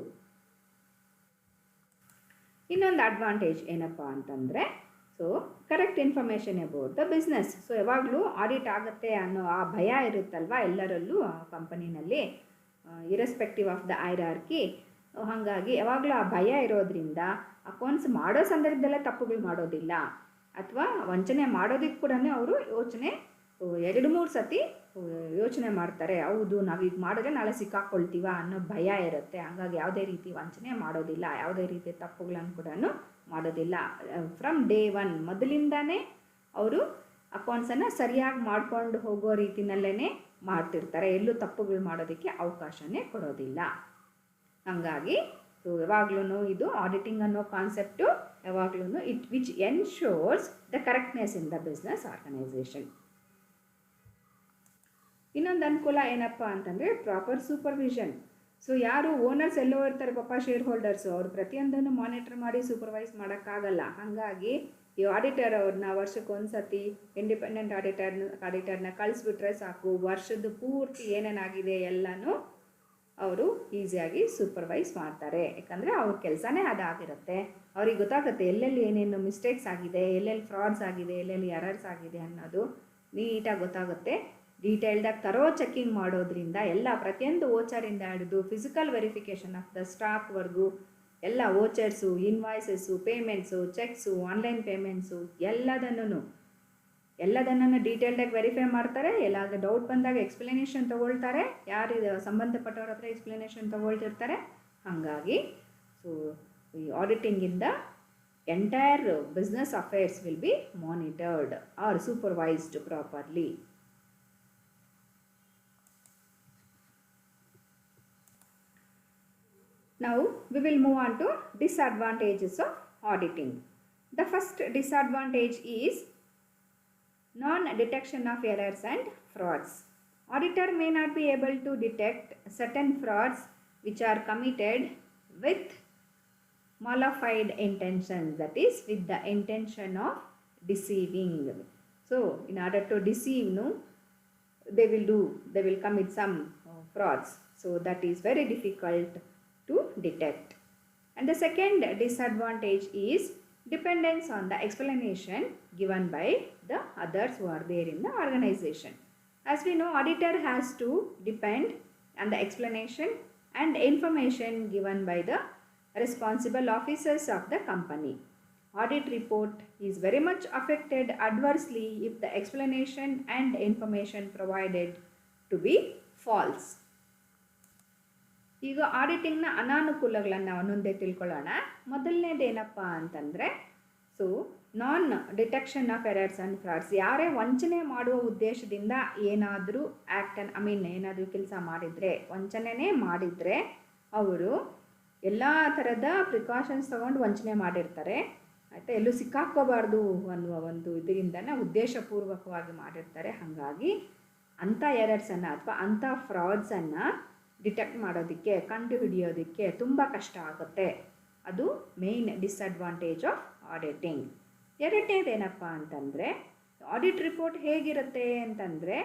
ಇನ್ನೊಂದು ಅಡ್ವಾಂಟೇಜ್ ಏನಪ್ಪ ಅಂತಂದರೆ, so correct information about the business. So ಯಾವಾಗಲೂ ಆಡಿಟ್ ಆಗುತ್ತೆ ಅನ್ನೋ ಆ ಭಯ ಇರುತ್ತಲ್ವ ಎಲ್ಲರಲ್ಲೂ ಆ ಕಂಪನಿನಲ್ಲಿ, ಇರೆಸ್ಪೆಕ್ಟಿವ್ ಆಫ್ ದ ಹೈರಾರ್ಕಿ. ಹಾಗಾಗಿ ಯಾವಾಗಲೂ ಆ ಭಯ ಇರೋದ್ರಿಂದ ಅಕೌಂಟ್ಸ್ ಮಾಡೋ ಸಂದರ್ಭದಲ್ಲೇ ತಪ್ಪುಗಳು ಮಾಡೋದಿಲ್ಲ, ಅಥವಾ ವಂಚನೆ ಮಾಡೋದಕ್ಕೆ ಕೂಡ ಅವರು ಯೋಚನೆ 2-3 ಸತಿ ಯೋಚನೆ ಮಾಡ್ತಾರೆ. ಹೌದು, ನಾವೀಗ ಮಾಡಿದ್ರೆ ನಾಳೆ ಸಿಕ್ಕಾಕೊಳ್ತೀವ ಅನ್ನೋ ಭಯ ಇರುತ್ತೆ. ಹಾಗಾಗಿ ಯಾವುದೇ ರೀತಿ ವಂಚನೆ ಮಾಡೋದಿಲ್ಲ, ಯಾವುದೇ ರೀತಿ ತಪ್ಪುಗಳನ್ನು ಕೂಡ ಮಾಡೋದಿಲ್ಲ. ಫ್ರಮ್ ಡೇ 1 ಮೊದಲಿಂದಾನೇ ಅವರು ಅಕೌಂಟ್ಸನ್ನು ಸರಿಯಾಗಿ ಮಾಡ್ಕೊಂಡು ಹೋಗೋ ರೀತಿಯಲ್ಲೇ ಮಾಡ್ತಿರ್ತಾರೆ. ಎಲ್ಲೂ ತಪ್ಪುಗಳು ಮಾಡೋದಕ್ಕೆ ಅವಕಾಶನೇ ಕೊಡೋದಿಲ್ಲ. ಹಾಗಾಗಿ ಯಾವಾಗ್ಲೂ ಇದು ಆಡಿಟಿಂಗ್ ಅನ್ನೋ ಕಾನ್ಸೆಪ್ಟು ಯಾವಾಗ್ಲೂ which ensures the correctness in the business organisation. ಇನ್ನೊಂದು ಅನುಕೂಲ ಏನಪ್ಪ ಅಂತಂದರೆ, ಪ್ರಾಪರ್ ಸೂಪರ್ವಿಷನ್. ಸೊ ಯಾರು ಓನರ್ಸ್ ಎಲ್ಲೋ ಇರ್ತಾರೆ ಪಾಪ, ಶೇರ್ ಹೋಲ್ಡರ್ಸು, ಅವರು ಪ್ರತಿಯೊಂದನ್ನು ಮಾನಿಟರ್ ಮಾಡಿ ಸೂಪರ್ವೈಸ್ ಮಾಡೋಕ್ಕಾಗಲ್ಲ. ಹಾಗಾಗಿ ಈ ಆಡಿಟರ್ ಅವ್ರನ್ನ ವರ್ಷಕ್ಕೊಂದು ಸತಿ ಇಂಡಿಪೆಂಡೆಂಟ್ ಆಡಿಟರ್ನ ಕಳಿಸ್ಬಿಟ್ರೆ ಸಾಕು, ವರ್ಷದ ಪೂರ್ತಿ ಏನೇನಾಗಿದೆ ಎಲ್ಲನೂ ಅವರು ಈಸಿಯಾಗಿ ಸೂಪರ್ವೈಸ್ ಮಾಡ್ತಾರೆ. ಯಾಕಂದರೆ ಅವ್ರ ಕೆಲಸನೇ ಅದಾಗಿರುತ್ತೆ. ಅವ್ರಿಗೆ ಗೊತ್ತಾಗುತ್ತೆ ಎಲ್ಲೆಲ್ಲಿ ಏನೇನು ಮಿಸ್ಟೇಕ್ಸ್ ಆಗಿದೆ, ಎಲ್ಲೆಲ್ಲಿ ಫ್ರಾಡ್ಸ್ ಆಗಿದೆ, ಎಲ್ಲೆಲ್ಲಿ ಎರರ್ಸ್ ಆಗಿದೆ ಅನ್ನೋದು ನೀಟಾಗಿ ಗೊತ್ತಾಗುತ್ತೆ. ಡೀಟೇಲ್ಡಾಗಿ ತರೋ ಚೆಕ್ಕಿಂಗ್ ಮಾಡೋದ್ರಿಂದ ಎಲ್ಲ ಪ್ರತಿಯೊಂದು ವೋಚರಿಂದ ಹಿಡಿದು ಫಿಸಿಕಲ್ ವೆರಿಫಿಕೇಷನ್ ಆಫ್ ದ ಸ್ಟಾಕ್ವರೆಗೂ ಎಲ್ಲ ವೋಚರ್ಸು, ಇನ್ವಾಯ್ಸಸ್ಸು, ಪೇಮೆಂಟ್ಸು, ಚೆಕ್ಸು, ಆನ್ಲೈನ್ ಪೇಮೆಂಟ್ಸು ಎಲ್ಲದನ್ನು ಡೀಟೇಲ್ಡಾಗಿ ವೆರಿಫೈ ಮಾಡ್ತಾರೆ. ಎಲ್ಲಾದರೂ ಡೌಟ್ ಬಂದಾಗ ಎಕ್ಸ್ಪ್ಲನೇಷನ್ ತೊಗೊಳ್ತಾರೆ, ಯಾರು ಸಂಬಂಧಪಟ್ಟವ್ರ ಹತ್ರ ಎಕ್ಸ್ಪ್ಲನೇಷನ್ ತೊಗೊಳ್ತಿರ್ತಾರೆ. ಹಾಗಾಗಿ ಸೊ ಈ ಆಡಿಟಿಂಗಿಂದ entire business affairs will be monitored or supervised properly. Now we will move on to disadvantages of auditing. The first disadvantage is non-detection of errors and frauds. Auditor may not be able to detect certain frauds which are committed with malified intentions, that is with the intention of deceiving. So in order to deceive, they will commit some frauds. So that is very difficult to detect. And the second disadvantage is dependence on the explanation given by the others who are there in the organization. As we know, auditor has to depend on the explanation and information given by the responsible officers of the company. Audit report is very much affected adversely if the explanation and information provided to be false. ಈಗ ಆಡಿಟಿಂಗ್ನ ಅನಾನುಕೂಲಗಳನ್ನು ಒಂದೊಂದೇ ತಿಳ್ಕೊಳ್ಳೋಣ. ಮೊದಲನೇದೇನಪ್ಪ ಅಂತಂದರೆ, so non detection of errors and frauds. ಯಾರೇ ವಂಚನೆ ಮಾಡುವ ಉದ್ದೇಶದಿಂದ ಏನಾದರೂ ಏನಾದರೂ ಕೆಲಸ ಮಾಡಿದರೆ, ವಂಚನೆ ಮಾಡಿದರೆ ಅವರು ಎಲ್ಲ ಥರದ ಪ್ರಿಕಾಷನ್ಸ್ ತೊಗೊಂಡು ವಂಚನೆ ಮಾಡಿರ್ತಾರೆ. ಆಯಿತಾ, ಎಲ್ಲೂ ಸಿಕ್ಕಾಕ್ಕೋಬಾರ್ದು ಅನ್ನುವ ಒಂದು ಇದರಿಂದನೇ ಉದ್ದೇಶಪೂರ್ವಕವಾಗಿ ಮಾಡಿರ್ತಾರೆ. ಹಾಗಾಗಿ ಅಂಥ ಎರರ್ಸನ್ನು ಅಥವಾ ಅಂಥ ಫ್ರಾಡ್ಸನ್ನು ಡಿಟೆಕ್ಟ್ ಮಾಡೋದಕ್ಕೆ, ಕಂಡು ಹಿಡಿಯೋದಕ್ಕೆ ತುಂಬ ಕಷ್ಟ ಆಗುತ್ತೆ. ಅದು ಮೇನ್ ಡಿಸ್ಅಡ್ವಾಂಟೇಜ್ ಆಫ್ ಆಡಿಟಿಂಗ್. ಎರಡನೇದೇನಪ್ಪ ಅಂತಂದರೆ, ಆಡಿಟ್ ರಿಪೋರ್ಟ್ ಹೇಗಿರುತ್ತೆ ಅಂತಂದರೆ,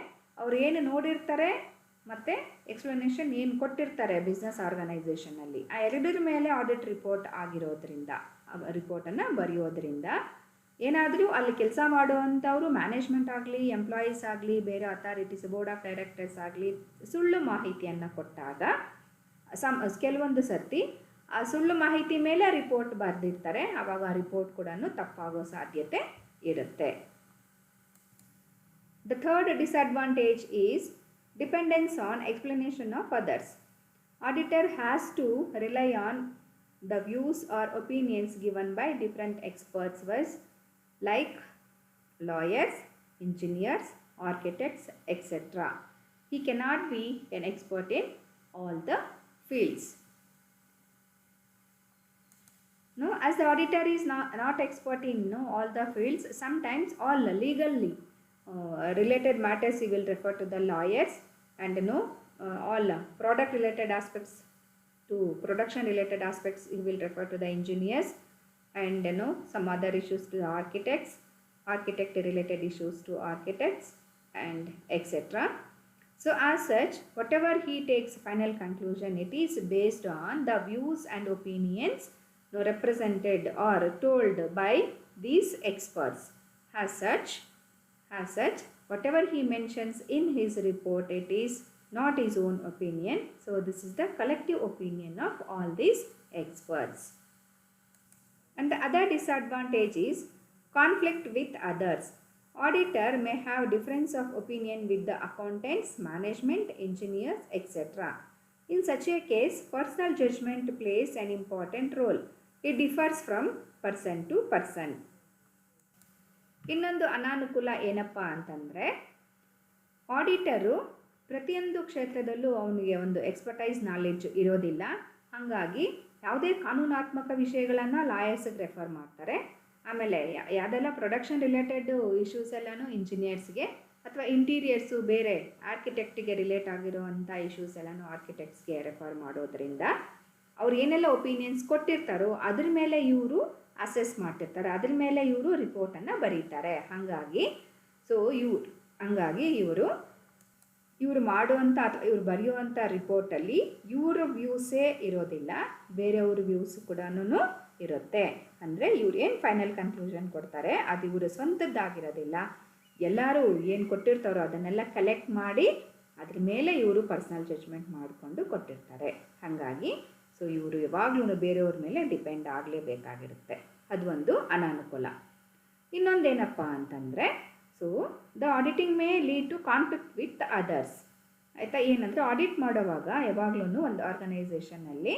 ಅವ್ರು ಏನು ನೋಡಿರ್ತಾರೆ ಮತ್ತು ಎಕ್ಸ್ಪ್ಲನೇಷನ್ ಏನು ಕೊಟ್ಟಿರ್ತಾರೆ ಬಿಸ್ನೆಸ್ ಆರ್ಗನೈಸೇಷನಲ್ಲಿ, ಆ ಎರಡರ ಮೇಲೆ ಆಡಿಟ್ ರಿಪೋರ್ಟ್ ಆಗಿರೋದ್ರಿಂದ, ರಿಪೋರ್ಟನ್ನು ಬರೆಯೋದ್ರಿಂದ ಏನಾದರೂ ಅಲ್ಲಿ ಕೆಲಸ ಮಾಡುವಂಥವರು ಮ್ಯಾನೇಜ್ಮೆಂಟ್ ಆಗಲಿ, ಎಂಪ್ಲಾಯೀಸ್ ಆಗಲಿ, ಬೇರೆ ಅಥಾರಿಟೀಸ್, ಬೋರ್ಡ್ ಆಫ್ ಡೈರೆಕ್ಟರ್ಸ್ ಆಗಲಿ ಸುಳ್ಳು ಮಾಹಿತಿಯನ್ನು ಕೊಟ್ಟಾಗ ಕೆಲವೊಂದು ಸರ್ತಿ ಆ ಸುಳ್ಳು ಮಾಹಿತಿ ಮೇಲೆ ರಿಪೋರ್ಟ್ ಬರೆದಿರ್ತಾರೆ, ಆವಾಗ ಆ ರಿಪೋರ್ಟ್ ಕೂಡ ತಪ್ಪಾಗೋ ಸಾಧ್ಯತೆ ಇರುತ್ತೆ. The third disadvantage is dependence on explanation of others. Auditor has to rely on the views or opinions given by different experts like lawyers, engineers, architects, etc. He cannot be an expert in all the fields. No, as the auditor is not expert in all the fields, sometimes all legally related matters he will refer to the lawyers, and all product related aspects to production related aspects he will refer to the engineers, and some other issues to the architects, architect related issues to architects, and etc. So as such, whatever he takes final conclusion, it is based on the views and opinions represented or told by these experts. As such, whatever he mentions in his report, it is not his own opinion. So this is the collective opinion of all these experts. And the other disadvantage is conflict with others. Auditor may have difference of opinion with the accountants, management, engineers, etc. In such a case, personal judgment plays an important role. It differs from person to person. ಇನ್ನೊಂದು ಅನಾನುಕೂಲ ಏನಪ್ಪ ಅಂತಂದರೆ, ಆಡಿಟರು ಪ್ರತಿಯೊಂದು ಕ್ಷೇತ್ರದಲ್ಲೂ ಅವನಿಗೆ ಒಂದು ಎಕ್ಸ್ಪರ್ಟೈಸ್ ನಾಲೆಡ್ಜ್ ಇರೋದಿಲ್ಲ. ಹಾಗಾಗಿ ಯಾವುದೇ ಕಾನೂನಾತ್ಮಕ ವಿಷಯಗಳನ್ನು ಲಾಯರ್ಸ್ಗೆ ರೆಫರ್ ಮಾಡ್ತಾರೆ. ಆಮೇಲೆ ಯಾವುದೆಲ್ಲ ಪ್ರೊಡಕ್ಷನ್ ರಿಲೇಟೆಡ್ ಇಶ್ಯೂಸ್ ಎಲ್ಲನೂ ಇಂಜಿನಿಯರ್ಸ್ಗೆ, ಅಥವಾ ಇಂಟೀರಿಯರ್ಸು ಬೇರೆ ಆರ್ಕಿಟೆಕ್ಟಿಗೆ ರಿಲೇಟ್ ಆಗಿರೋವಂಥ ಇಶ್ಯೂಸ್ ಎಲ್ಲನೂ ಆರ್ಕಿಟೆಕ್ಟ್ಸ್ಗೆ ರೆಫರ್ ಮಾಡೋದ್ರಿಂದ ಅವ್ರು ಏನೆಲ್ಲ ಒಪಿನಿಯನ್ಸ್ ಕೊಟ್ಟಿರ್ತಾರೋ ಅದ್ರ ಮೇಲೆ ಇವರು ಅಸೆಸ್ ಮಾಡ್ತಿರ್ತಾರೆ, ಅದ್ರ ಮೇಲೆ ಇವರು ರಿಪೋರ್ಟನ್ನು ಬರೀತಾರೆ. ಹಾಗಾಗಿ ಇವರು ಮಾಡುವಂಥ ಅಥವಾ ಇವ್ರು ಬರೆಯುವಂಥ ರಿಪೋರ್ಟಲ್ಲಿ ಇವರ ವ್ಯೂಸೇ ಇರೋದಿಲ್ಲ, ಬೇರೆಯವ್ರ ವ್ಯೂಸ್ ಕೂಡ ಇರುತ್ತೆ. ಅಂದರೆ ಇವ್ರು ಏನು ಫೈನಲ್ ಕನ್ಕ್ಲೂಷನ್ ಕೊಡ್ತಾರೆ ಅದು ಇವರು ಸ್ವಂತದ್ದಾಗಿರೋದಿಲ್ಲ, ಎಲ್ಲರೂ ಏನು ಕೊಟ್ಟಿರ್ತಾರೋ ಅದನ್ನೆಲ್ಲ ಕಲೆಕ್ಟ್ ಮಾಡಿ ಅದ್ರ ಮೇಲೆ ಇವರು ಪರ್ಸ್ನಲ್ ಜಡ್ಜ್ಮೆಂಟ್ ಮಾಡಿಕೊಂಡು ಕೊಟ್ಟಿರ್ತಾರೆ. ಹಾಗಾಗಿ ಇವರು ಯಾವಾಗಲೂ ಬೇರೆಯವ್ರ ಮೇಲೆ ಡಿಪೆಂಡ್ ಆಗಲೇಬೇಕಾಗಿರುತ್ತೆ. ಅದು ಒಂದು ಅನಾನುಕೂಲ. ಇನ್ನೊಂದೇನಪ್ಪ ಅಂತಂದರೆ, the auditing may lead to conflict with others. ಆಯಿತಾ, ಏನಂದರೆ ಆಡಿಟ್ ಮಾಡುವಾಗ ಯಾವಾಗಲೂ ಒಂದು ಆರ್ಗನೈಸೇಷನಲ್ಲಿ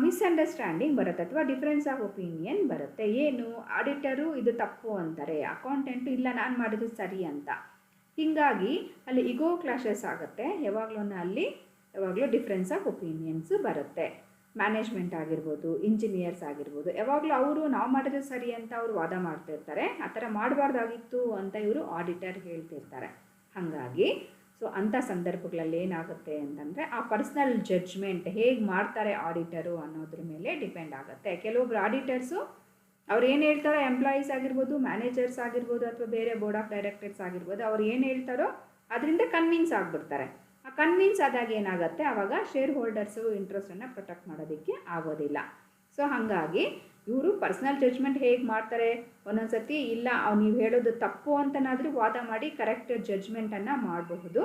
ಮಿಸ್ಅಂಡರ್ಸ್ಟ್ಯಾಂಡಿಂಗ್ ಬರುತ್ತೆ ಅಥವಾ ಡಿಫ್ರೆನ್ಸ್ ಆಫ್ ಒಪಿನಿಯನ್ ಬರುತ್ತೆ. ಏನು, ಆಡಿಟರು ಇದು ತಪ್ಪು ಅಂತಾರೆ, ಅಕೌಂಟೆಂಟು ಇಲ್ಲ ನಾನು ಮಾಡಿದ್ದು ಸರಿ ಅಂತ. ಹೀಗಾಗಿ ಅಲ್ಲಿ ಇಗೋ ಕ್ಲಾಶಸ್ ಆಗುತ್ತೆ, ಯಾವಾಗಲೂ ಡಿಫ್ರೆನ್ಸ್ ಆಫ್ ಒಪಿನಿಯನ್ಸು ಬರುತ್ತೆ. ಮ್ಯಾನೇಜ್ಮೆಂಟ್ ಆಗಿರ್ಬೋದು, ಇಂಜಿನಿಯರ್ಸ್ ಆಗಿರ್ಬೋದು, ಯಾವಾಗಲೂ ಅವರು ನಾವು ಮಾಡಿದ್ರೆ ಸರಿ ಅಂತ ಅವರು ವಾದ ಮಾಡ್ತಿರ್ತಾರೆ, ಆ ಥರ ಮಾಡಬಾರ್ದಾಗಿತ್ತು ಅಂತ ಇವರು ಆಡಿಟರ್ ಹೇಳ್ತಿರ್ತಾರೆ. ಹಾಗಾಗಿ ಅಂಥ ಸಂದರ್ಭಗಳಲ್ಲಿ ಏನಾಗುತ್ತೆ ಅಂತಂದರೆ ಆ ಪರ್ಸ್ನಲ್ ಜಡ್ಜ್ಮೆಂಟ್ ಹೇಗೆ ಮಾಡ್ತಾರೆ ಆಡಿಟರು ಅನ್ನೋದ್ರ ಮೇಲೆ ಡಿಪೆಂಡ್ ಆಗುತ್ತೆ. ಕೆಲವೊಬ್ರು ಆಡಿಟರ್ಸು ಅವ್ರು ಏನು ಹೇಳ್ತಾರೋ, ಎಂಪ್ಲಾಯೀಸ್ ಆಗಿರ್ಬೋದು, ಮ್ಯಾನೇಜರ್ಸ್ ಆಗಿರ್ಬೋದು, ಅಥವಾ ಬೇರೆ ಬೋರ್ಡ್ ಆಫ್ ಡೈರೆಕ್ಟರ್ಸ್ ಆಗಿರ್ಬೋದು, ಅವ್ರು ಏನು ಹೇಳ್ತಾರೋ ಅದರಿಂದ ಕನ್ವಿನ್ಸ್ ಆಗಿಬಿಡ್ತಾರೆ. ಆ ಕನ್ವಿನ್ಸ್ ಆದಾಗ ಏನಾಗುತ್ತೆ, ಆವಾಗ ಶೇರ್ ಹೋಲ್ಡರ್ಸು ಇಂಟ್ರೆಸ್ಟನ್ನು ಪ್ರೊಟೆಕ್ಟ್ ಮಾಡೋದಕ್ಕೆ ಆಗೋದಿಲ್ಲ. ಹಾಗಾಗಿ ಇವರು ಪರ್ಸ್ನಲ್ ಜಡ್ಜ್ಮೆಂಟ್ ಹೇಗೆ ಮಾಡ್ತಾರೆ, ಒಂದೊಂದು ಸತಿ ಇಲ್ಲ ನೀವು ಹೇಳೋದು ತಪ್ಪು ಅಂತನಾದರೂ ವಾದ ಮಾಡಿ ಕರೆಕ್ಟ್ ಜಡ್ಜ್ಮೆಂಟನ್ನು ಮಾಡಬಹುದು,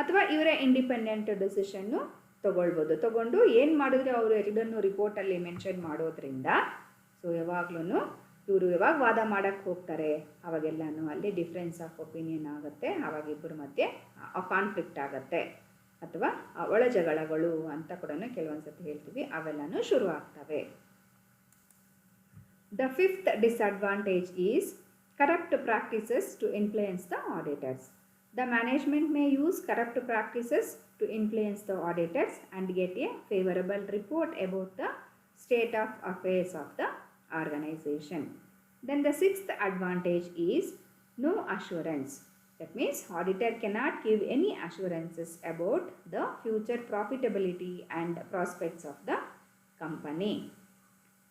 ಅಥವಾ ಇವರೇ ಇಂಡಿಪೆಂಡೆಂಟ್ ಡಿಸಿಷನ್ನು ತಗೊಂಡು ಏನು ಮಾಡಿದ್ರೆ ಅವರು ಎರಡನ್ನೂ ರಿಪೋರ್ಟಲ್ಲಿ ಮೆನ್ಷನ್ ಮಾಡೋದ್ರಿಂದ ಯಾವಾಗಲೂ ಇವರು ಯಾವಾಗ ವಾದ ಮಾಡೋಕ್ಕೆ ಹೋಗ್ತಾರೆ ಅವಾಗೆಲ್ಲನೂ ಅಲ್ಲಿ ಡಿಫ್ರೆನ್ಸ್ ಆಫ್ ಒಪಿನಿಯನ್ ಆಗುತ್ತೆ, ಆವಾಗ ಇಬ್ಬರ ಮಧ್ಯೆ ಕಾನ್ಫ್ಲಿಕ್ಟ್ ಆಗುತ್ತೆ, ಅಥವಾ ಒಳ ಜಗಳಗಳು ಅಂತ ಕೂಡ ಕೆಲವೊಂದು ಸತಿ ಹೇಳ್ತೀವಿ, ಅವೆಲ್ಲನೂ ಶುರು ಆಗ್ತವೆ. The fifth disadvantage is corrupt practices to influence the auditors. The management may use corrupt practices to influence the auditors and get a favorable report about the state of affairs of the organization. Then the sixth advantage is no assurance. That means auditor cannot give any assurances about the future profitability and prospects of the company.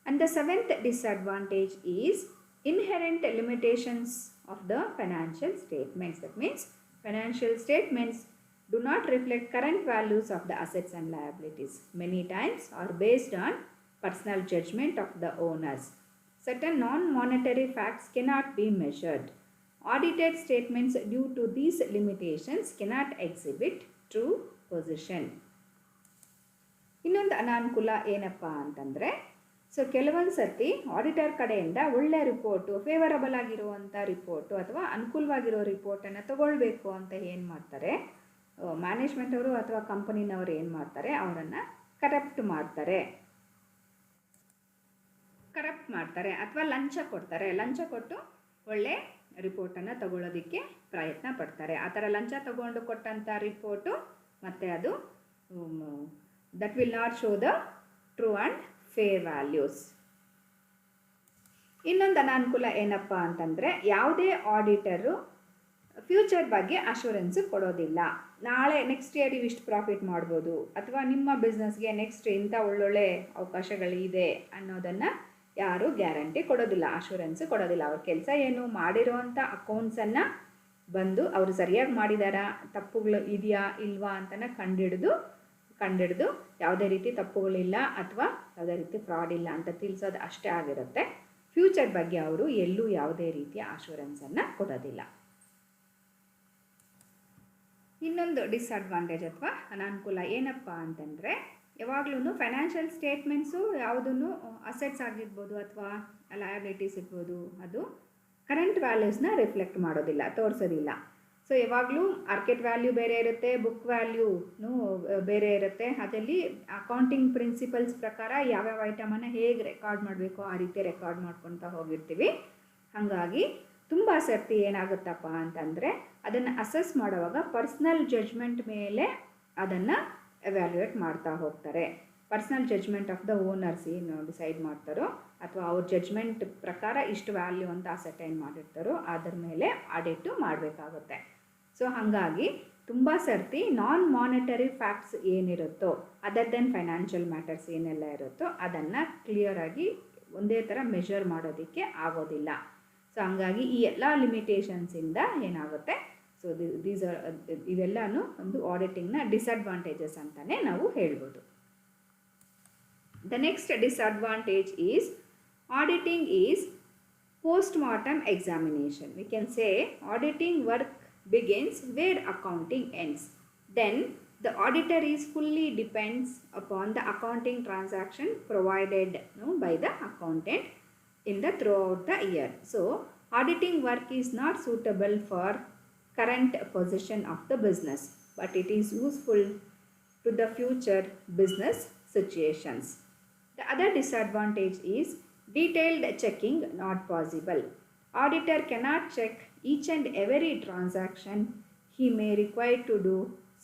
And the seventh disadvantage is inherent limitations of the financial statements. That means Financial statements do not reflect current values of the assets and liabilities. Many times are based on personal judgment of the owners. Certain non-monetary facts cannot be measured. Audited statements due to these limitations cannot exhibit true position. ಇನ್ನೊಂದು ಅನಾನುಕೂಲ ಏನಪ್ಪ ಅಂತಂದರೆ, ಸೊ ಕೆಲವೊಂದು ಸರ್ತಿ ಆಡಿಟರ್ ಕಡೆಯಿಂದ ಒಳ್ಳೆ ರಿಪೋರ್ಟು, ಫೇವರಬಲ್ ಆಗಿರುವಂಥ ರಿಪೋರ್ಟು ಅಥವಾ ಅನುಕೂಲವಾಗಿರೋ ರಿಪೋರ್ಟನ್ನು ತಗೊಳ್ಬೇಕು ಅಂತ ಏನು ಮಾಡ್ತಾರೆ, ಮ್ಯಾನೇಜ್ಮೆಂಟ್ ಅವರು ಅಥವಾ ಕಂಪನಿನವರು ಏನು ಮಾಡ್ತಾರೆ, ಅವರನ್ನು ಕರಪ್ಟ್ ಮಾಡ್ತಾರೆ ಅಥವಾ ಲಂಚ ಕೊಡ್ತಾರೆ. ಲಂಚ ಕೊಟ್ಟು ಒಳ್ಳೆ ರಿಪೋರ್ಟನ್ನು ತಗೊಳ್ಳೋದಕ್ಕೆ ಪ್ರಯತ್ನ ಪಡ್ತಾರೆ. ಆ ಥರ ಲಂಚ ತಗೊಂಡು ಕೊಟ್ಟಂಥ ರಿಪೋರ್ಟು ಮತ್ತು ಅದು that will not show the true and fair values. ಇನ್ನೊಂದು ಅನಾನುಕೂಲ ಏನಪ್ಪ ಅಂತಂದರೆ, ಯಾವುದೇ ಆಡಿಟರು ಫ್ಯೂಚರ್ ಬಗ್ಗೆ ಅಶ್ಯೂರೆನ್ಸ್ ಕೊಡೋದಿಲ್ಲ. ನಾಳೆ ನೆಕ್ಸ್ಟ್ ಇಯರ್ ಇವಿಷ್ಟು ಪ್ರಾಫಿಟ್ ಮಾಡ್ಬೋದು ಅಥವಾ ನಿಮ್ಮ ಬಿಸ್ನೆಸ್ಗೆ ನೆಕ್ಸ್ಟ್ ಇಂಥ ಒಳ್ಳೊಳ್ಳೆ ಅವಕಾಶಗಳಿದೆ ಅನ್ನೋದನ್ನು ಯಾರೂ ಗ್ಯಾರಂಟಿ ಕೊಡೋದಿಲ್ಲ, ಅಶ್ಯೂರೆನ್ಸ್ ಕೊಡೋದಿಲ್ಲ. ಅವ್ರ ಕೆಲಸ ಏನು, ಮಾಡಿರೋವಂಥ ಅಕೌಂಟ್ಸನ್ನು ಬಂದು ಅವರು ಸರಿಯಾಗಿ ಮಾಡಿದಾರಾ, ತಪ್ಪುಗಳು ಇದೆಯಾ ಇಲ್ವಾ ಅಂತನ ಕಂಡಿಡಿದು ಯಾವುದೇ ರೀತಿ ತಪ್ಪುಗಳಿಲ್ಲ ಅಥವಾ ಯಾವುದೇ ರೀತಿ ಫ್ರಾಡ್ ಇಲ್ಲ ಅಂತ ತಿಳಿಸೋದು ಅಷ್ಟೇ ಆಗಿರುತ್ತೆ. ಫ್ಯೂಚರ್ ಬಗ್ಗೆ ಅವರು ಎಲ್ಲೂ ಯಾವುದೇ ರೀತಿಯ ಅಶ್ಯೂರೆನ್ಸನ್ನು ಕೊಡೋದಿಲ್ಲ. ಇನ್ನೊಂದು ಡಿಸ್ಅಡ್ವಾಂಟೇಜ್ ಅಥವಾ ಅನಾನುಕೂಲ ಏನಪ್ಪ ಅಂತಂದರೆ, ಯಾವಾಗಲೂ ಫೈನಾನ್ಷಿಯಲ್ ಸ್ಟೇಟ್ಮೆಂಟ್ಸು ಯಾವುದೂ ಅಸೆಟ್ಸ್ ಆಗಿರ್ಬೋದು ಅಥವಾ ಲಯಬಿಲಿಟೀಸ್ ಇರ್ಬೋದು, ಅದು ಕರೆಂಟ್ ವ್ಯಾಲ್ಯೂಸ್ನ ರಿಫ್ಲೆಕ್ಟ್ ಮಾಡೋದಿಲ್ಲ, ತೋರಿಸೋದಿಲ್ಲ. ಸೊ ಯಾವಾಗಲೂ ಮಾರ್ಕೆಟ್ ವ್ಯಾಲ್ಯೂ ಬೇರೆ ಇರುತ್ತೆ, ಬುಕ್ ವ್ಯಾಲ್ಯೂನು ಬೇರೆ ಇರುತ್ತೆ. ಅದರಲ್ಲಿ ಅಕೌಂಟಿಂಗ್ ಪ್ರಿನ್ಸಿಪಲ್ಸ್ ಪ್ರಕಾರ ಯಾವ್ಯಾವ ಐಟಮನ್ನು ಹೇಗೆ ರೆಕಾರ್ಡ್ ಮಾಡಬೇಕು ಆ ರೀತಿ ರೆಕಾರ್ಡ್ ಮಾಡ್ಕೊತಾ ಹೋಗಿರ್ತೀವಿ. ಹಾಗಾಗಿ ತುಂಬ ಸರ್ತಿ ಏನಾಗುತ್ತಪ್ಪ ಅಂತಂದರೆ, ಅದನ್ನು ಅಸೆಸ್ ಮಾಡುವಾಗ ಪರ್ಸ್ನಲ್ ಜಡ್ಜ್ಮೆಂಟ್ ಮೇಲೆ ಅದನ್ನು ಎವ್ಯಾಲ್ಯೂಯೇಟ್ ಮಾಡ್ತಾ ಹೋಗ್ತಾರೆ. Personal judgement of the owners ಏನು ಡಿಸೈಡ್ ಮಾಡ್ತಾರೋ ಅಥವಾ ಅವ್ರ ಜಡ್ಜ್ಮೆಂಟ್ ಪ್ರಕಾರ ಇಷ್ಟು ವ್ಯಾಲ್ಯೂ ಅಂತ ಅಸರ್ಟೈನ್ ಮಾಡಿರ್ತಾರೋ ಅದ್ರ ಮೇಲೆ ಆಡಿಟು ಮಾಡಬೇಕಾಗುತ್ತೆ. ಸೊ ಹಾಗಾಗಿ ತುಂಬ ಸರ್ತಿ ನಾನ್ ಮಾನಿಟರಿ ಫ್ಯಾಕ್ಟ್ಸ್ ಏನಿರುತ್ತೋ, ಅದರ್ ದೆನ್ ಫೈನಾನ್ಷಿಯಲ್ ಮ್ಯಾಟರ್ಸ್ ಏನೆಲ್ಲ ಇರುತ್ತೋ ಅದನ್ನು ಕ್ಲಿಯರಾಗಿ ಒಂದೇ ಥರ ಮೆಷರ್ ಮಾಡೋದಕ್ಕೆ ಆಗೋದಿಲ್ಲ. ಸೊ ಹಂಗಾಗಿ ಈ ಎಲ್ಲ ಲಿಮಿಟೇಷನ್ಸಿಂದ ಏನಾಗುತ್ತೆ, ಸೊ ಇವೆಲ್ಲನೂ ಒಂದು ಆಡಿಟಿಂಗ್ನ ಡಿಸ್ಅಡ್ವಾಂಟೇಜಸ್ ಅಂತಲೇ ನಾವು ಹೇಳ್ಬೋದು. The next disadvantage is auditing is post-mortem examination. We can say auditing work begins where accounting ends. Then the auditor is fully depends upon the accounting transaction provided by the accountant in the throughout the year. So auditing work is not suitable for current position of the business, but it is useful to the future business situations. The other disadvantage is detailed checking not possible. Auditor cannot check each and every transaction he may require to do.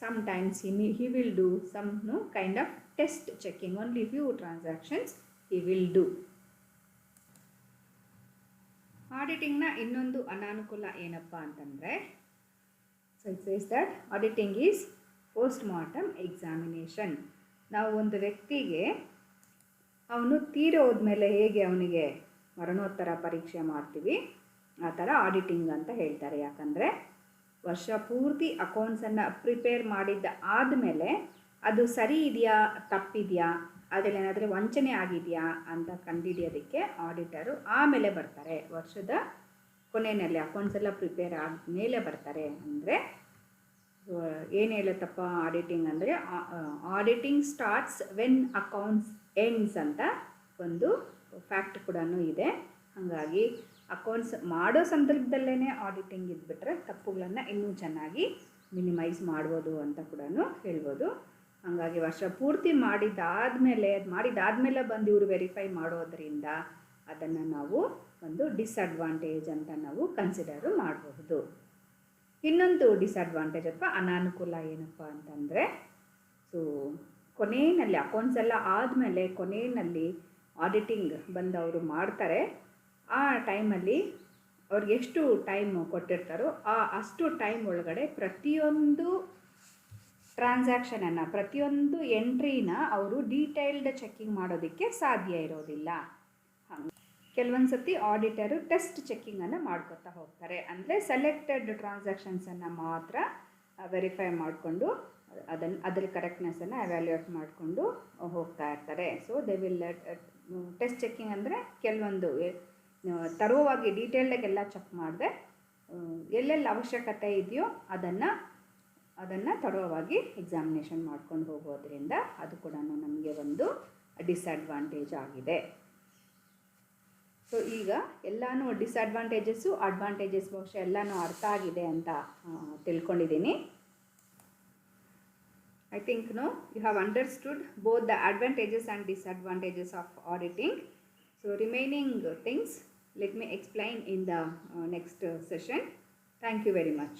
Sometimes he will do some kind of test checking. Only few transactions he will do. ಆಡಿಟಿಂಗ್ನ ಇನ್ನೊಂದು ಅನಾನುಕೂಲ ಏನಪ್ಪ ಅಂತಂದರೆ, so it says that auditing is post mortem examination. ನಾವು ಒಂದು ವ್ಯಕ್ತಿಗೆ ಅವನು ತೀರೋದ್ಮೇಲೆ ಹೇಗೆ ಅವನಿಗೆ ಮರಣೋತ್ತರ ಪರೀಕ್ಷೆ ಮಾಡ್ತೀವಿ, ಆ ಥರ ಆಡಿಟಿಂಗ್ ಅಂತ ಹೇಳ್ತಾರೆ. ಯಾಕಂದರೆ ವರ್ಷ ಪೂರ್ತಿ ಅಕೌಂಟ್ಸನ್ನು ಪ್ರಿಪೇರ್ ಮಾಡಿದ್ದ ಆದಮೇಲೆ ಅದು ಸರಿ ಇದೆಯಾ ತಪ್ಪಿದೆಯಾ, ಅದರಲ್ಲಿ ಏನಾದರೂ ವಂಚನೆ ಆಗಿದೆಯಾ ಅಂತ ಕಂಡುಹಿಡಿಯೋದಕ್ಕೆ ಆಡಿಟರು ಆಮೇಲೆ ಬರ್ತಾರೆ. ವರ್ಷದ ಕೊನೆಯಲ್ಲಿ ಅಕೌಂಟ್ಸ್ ಎಲ್ಲ ಪ್ರಿಪೇರ್ ಆದಮೇಲೆ ಬರ್ತಾರೆ. ಅಂದರೆ ಏನು ಹೇಳುತ್ತಪ್ಪ ಆಡಿಟಿಂಗ್ ಅಂದರೆ, auditing starts when accounts ends ಅಂತ ಒಂದು ಫ್ಯಾಕ್ಟ್ ಕೂಡ ಇದೆ. ಹಾಗಾಗಿ ಅಕೌಂಟ್ಸ್ ಮಾಡೋ ಸಂದರ್ಭದಲ್ಲೇ ಆಡಿಟಿಂಗ್ ಇದ್ಬಿಟ್ರೆ ತಪ್ಪುಗಳನ್ನು ಇನ್ನೂ ಚೆನ್ನಾಗಿ ಮಿನಿಮೈಸ್ ಮಾಡ್ಬೋದು ಅಂತ ಕೂಡ ಹೇಳ್ಬೋದು. ಹಾಗಾಗಿ ವರ್ಷ ಪೂರ್ತಿ ಮಾಡಿದಾದ್ಮೇಲೆ ಬಂದು ಇವರು ವೆರಿಫೈ ಮಾಡೋದ್ರಿಂದ ಅದನ್ನು ನಾವು ಒಂದು ಡಿಸ್ಅಡ್ವಾಂಟೇಜ್ ಅಂತ ನಾವು ಕನ್ಸಿಡರ್ ಮಾಡಬಹುದು. ಇನ್ನೊಂದು ಡಿಸ್ಅಡ್ವಾಂಟೇಜ್ ಅಥವಾ ಅನಾನುಕೂಲ ಏನಪ್ಪ ಅಂತಂದರೆ, ಸೊ ಕೊನೆಯಲ್ಲಿ ಅಕೌಂಟ್ಸ್ ಎಲ್ಲ ಆದಮೇಲೆ ಕೊನೆಯಲ್ಲಿ ಆಡಿಟಿಂಗ್ ಬಂದು ಅವರು ಮಾಡ್ತಾರೆ. ಆ ಟೈಮಲ್ಲಿ ಅವ್ರಿಗೆ ಎಷ್ಟು ಟೈಮ್ ಕೊಟ್ಟಿರ್ತಾರೋ ಅಷ್ಟು ಟೈಮ್ ಒಳಗಡೆ ಪ್ರತಿಯೊಂದು ಟ್ರಾನ್ಸಾಕ್ಷನನ್ನು, ಪ್ರತಿಯೊಂದು ಎಂಟ್ರಿನ ಅವರು ಡೀಟೇಲ್ಡ್ ಚೆಕ್ಕಿಂಗ್ ಮಾಡೋದಕ್ಕೆ ಸಾಧ್ಯ ಇರೋದಿಲ್ಲ. ಕೆಲವೊಂದು ಸತಿ ಆಡಿಟರು ಟೆಸ್ಟ್ ಚೆಕ್ಕಿಂಗನ್ನು ಮಾಡ್ಕೊತಾ ಹೋಗ್ತಾರೆ. ಅಂದರೆ ಸೆಲೆಕ್ಟೆಡ್ ಟ್ರಾನ್ಸಾಕ್ಷನ್ಸನ್ನು ಮಾತ್ರ ವೆರಿಫೈ ಮಾಡಿಕೊಂಡು ಅದರ ಕರೆಕ್ಟ್ನೆಸ್ಸನ್ನು ಅವ್ಯಾಲ್ಯೂಯೇಟ್ ಮಾಡಿಕೊಂಡು ಹೋಗ್ತಾ ಇರ್ತಾರೆ. So they will test checking ಅಂದರೆ ಕೆಲವೊಂದು ತರೋವಾಗಿ ಡೀಟೇಲ್ಡಾಗೆಲ್ಲ ಚೆಕ್ ಮಾಡಿದೆ ಎಲ್ಲೆಲ್ಲಿ ಅವಶ್ಯಕತೆ ಇದೆಯೋ ಅದನ್ನು ತರೋವಾಗಿ ಎಕ್ಸಾಮಿನೇಷನ್ ಮಾಡ್ಕೊಂಡು ಹೋಗೋದ್ರಿಂದ ಅದು ಕೂಡ ನಮಗೆ ಒಂದು ಡಿಸ್ಅಡ್ವಾಂಟೇಜ್ ಆಗಿದೆ. ಸೊ ಈಗ ಎಲ್ಲನೂ ಡಿಸ್ಅಡ್ವಾಂಟೇಜಸ್ಸು ಅಡ್ವಾಂಟೇಜಸ್ ಬಹುಶಃ ಎಲ್ಲನೂ ಅರ್ಥ ಆಗಿದೆ ಅಂತ ತಿಳ್ಕೊಂಡಿದ್ದೀನಿ. I think you have understood both the advantages and disadvantages of auditing. So remaining things let me explain in the next session. Thank you very much.